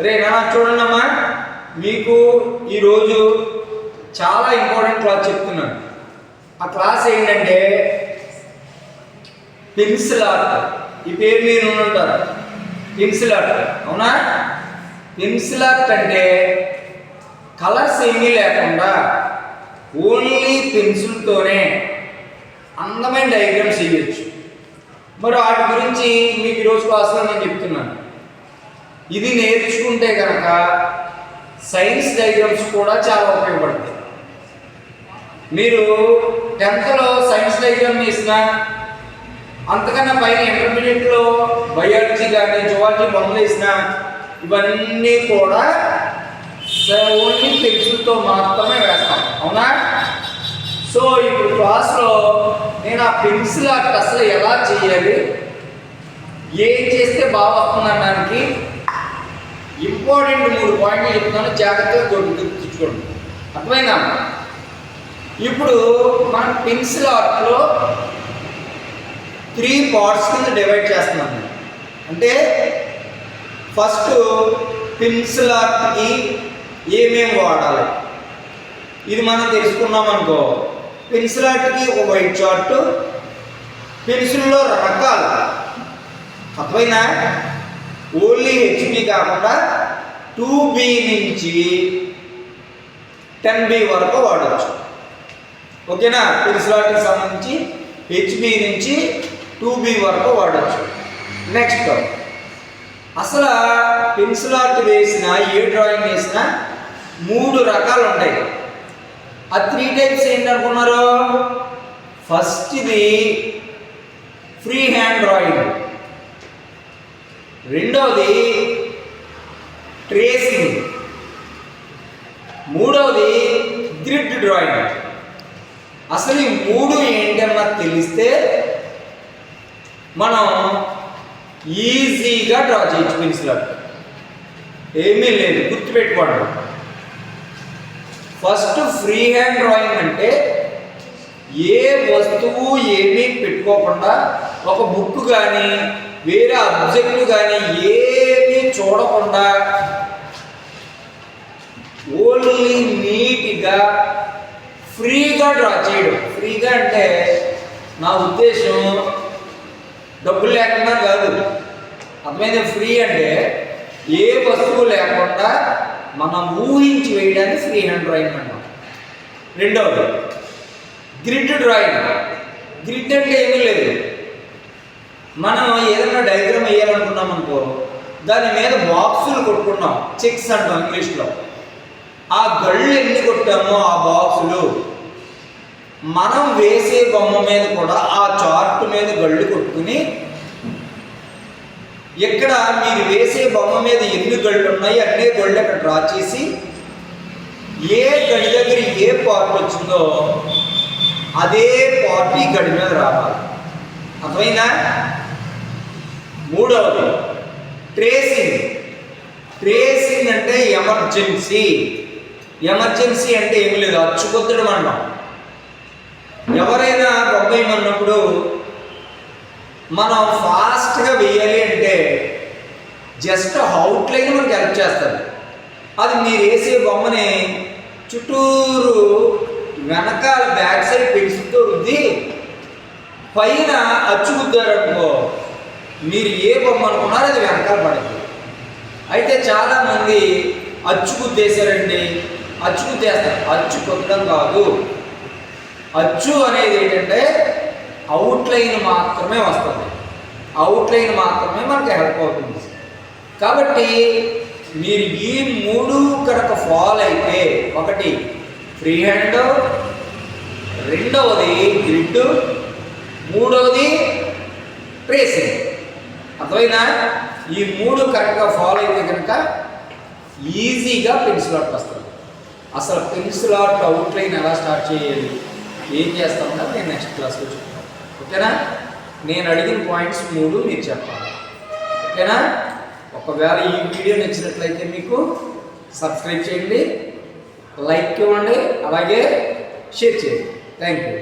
రే నా చూడండమ్మా, మీకు ఈరోజు చాలా ఇంపార్టెంట్ క్లాస్ చెప్తున్నాను. ఆ క్లాస్ ఏంటంటే పెన్సిల్ ఆర్ట్. ఈ పేరు మీరు ఉంటారు, పెన్సిల్ ఆర్ట్. అవునా? పెన్సిల్ ఆర్ట్ అంటే కలర్స్ ఏమీ లేకుండా ఓన్లీ పెన్సిల్తోనే అందమైన డయాగ్రామ్స్ చేయొచ్చు. మరి వాటి గురించి మీకు ఈరోజు క్లాస్లో నేను చెప్తున్నాను. ఇది నేర్చుకుంటే కనుక సైన్స్ డయాగ్రామ్స్ కూడా చాలా ఉపయోగపడతాయి. మీరు 10th సైన్స్ డయాగ్రామ్ వేసినా, అంతకన్నా పైన ఇంటర్మీడియట్లో బయాలజీ కానీ జువాలజీ బొమ్మలు వేసినా, ఇవన్నీ కూడా ఓన్లీ పెన్సిల్తో మాత్రమే వేస్తాం. అవునా? సో ఇప్పుడు క్లాస్లో నేను ఆ పెన్సిల్ ఆర్ట్ అసలు ఎలా చేయాలి, ఏం చేస్తే బాగా వస్తుందనడానికి ఇంపార్టెంట్ 3 పాయింట్లు చెప్తున్నాను. జాగ్రత్తగా గుర్తుంచుకోండి. అర్థమైందా? ఇప్పుడు మన పెన్సిల్ ఆర్ట్లో 3 పార్ట్స్ కింద డివైడ్ చేస్తున్నాను. అంటే ఫస్ట్ పెన్సిల్ ఆర్ట్కి ఏమేమి వాడాలి ఇది మనం తెలుసుకున్నాం అనుకో. పెన్సిల్ ఆర్ట్కి ఒక వైట్ చార్ట్, పెన్సిల్లో రకాలు. అర్థమైనా? ఓన్లీ హెచ్బి కాకుండా 2B నుంచి 10B వరకు వాడచ్చు. ఓకేనా? పెన్సిల్ ఆర్ట్కి సంబంధించి హెచ్బి నుంచి 2B వరకు వాడచ్చు. నెక్స్ట్, అసలు పెన్సిల్ ఆర్ట్ వేసినా ఏ డ్రాయింగ్ వేసినా 3 రకాలు ఉంటాయి. ఆ 3 టైప్స్ ఏంటనుకున్నారు? ఫస్ట్ ఇది ఫ్రీ హ్యాండ్ డ్రాయింగ్, రెండవది ట్రేసింగ్, మూడవది గ్రిడ్ డ్రాయింగ్. అసలు ఈ 3 ఏంటన్నా తెలిస్తే మనం ఈజీగా డ్రా చేయొచ్చు పెన్సిల్ ఆర్ట్. ఏమీ లేదు, గుర్తుపెట్టుకోండి. ఫస్ట్ ఫ్రీ హ్యాండ్ డ్రాయింగ్ అంటే ఏ వస్తువు ఏమీ పెట్టుకోకుండా, ఒక బుక్ కానీ వేరే అబ్జెక్ట్ కానీ ఏమీ చూడకుండా ఓన్లీ నీట్గా ఫ్రీగా డ్రా చేయడం. ఫ్రీగా అంటే నా ఉద్దేశం డబ్బులు లేకుండా కాదు. అర్థమైంది? ఫ్రీ అంటే ఏ వస్తువు లేకుండా మనం ఊహించి వేయడానికి ఫ్రీ హ్యాండ్ డ్రాయింగ్ అన్నమాట. రెండవది గ్రిడ్ డ్రాయింగ్. గ్రిడ్ అంటే ఏమీ లేదు, మనం ఏదైనా డయాగ్రామ్ వేయాలనుకున్నాం అనుకో, దాని మీద బాక్సులు కొట్టుకున్నాం, చెక్స్ అంటాం ఇంగ్లీష్లో. ఆ గళ్ళు ఎన్ని కొట్టామో ఆ బాక్సులు మనం వేసే బొమ్మ మీద కూడా ఆ చార్ట్ మీద గళ్ళు కొట్టుకుని, ఎక్కడ మీరు వేసే బొమ్మ మీద ఎన్ని గళ్ళు ఉన్నాయి అన్ని గళ్ళు అక్కడ డ్రా చేసి, ఏ గడి దగ్గర ఏ పార్ట్ వచ్చిందో అదే పార్ట్ ఈ గడి మీద రావాలి. అర్థమైందా? మూడవది ట్రేసింగ్. ట్రేసింగ్ అంటే ఎమర్జెన్సీ. ఎమర్జెన్సీ అంటే ఏమి లేదు, అచ్చుకొద్దడం అన్నాం. ఎవరైనా బొమ్మ వేయమన్నప్పుడు మనం ఫాస్ట్గా వేయాలి అంటే జస్ట్ అవుట్లైన్ మనకు హెల్ప్ చేస్తుంది. అది మీరు వేసే బొమ్మని చుట్టూరు వెనకాల బ్యాక్ సైడ్ పెన్సిల్తో రుద్ది పైన అచ్చుకుద్దారనుకో, మీరు ఏ బొమ్మ అనుకున్నారో అది వెనకాల పడుతుంది. అయితే చాలామంది అచ్చుకుద్దేశారండి, అచ్చుకుద్దేస్తారు. అచ్చు కొట్టడం కాదు, అచ్చు అనేది ఏంటంటే అవుట్లైన్ మాత్రమే వస్తుంది. అవుట్లైన్ మాత్రమే మనకి హెల్ప్ అవుతుంది. కాబట్టి మీరు ఈ 3 కనుక ఫాలో అయితే, ఒకటి ఫ్రీ హ్యాండ్, రెండవది గ్రిడ్, మూడవది ట్రేసింగ్. అర్థమైనా? ఈ 3 కరెక్ట్గా ఫాలో అయితే కనుక ఈజీగా పెన్సిల్ ఆర్ట్ వస్తుంది. అసలు పెన్సిల్ ఆర్ట్ అవుట్లైన్ ఎలా స్టార్ట్ చేయాలి, ఏం చేస్తామన్నా నేను నెక్స్ట్ క్లాస్లో చెప్తాను. ఓకేనా? నేను అడిగిన పాయింట్స్ 3 మీరు చెప్పాలి. ఓకేనా? ఒకవేళ ఈ వీడియో నచ్చినట్లయితే మీకు సబ్స్క్రైబ్ చేయండి, లైక్ ఇవ్వండి, అలాగే షేర్ చేయండి. Thank you.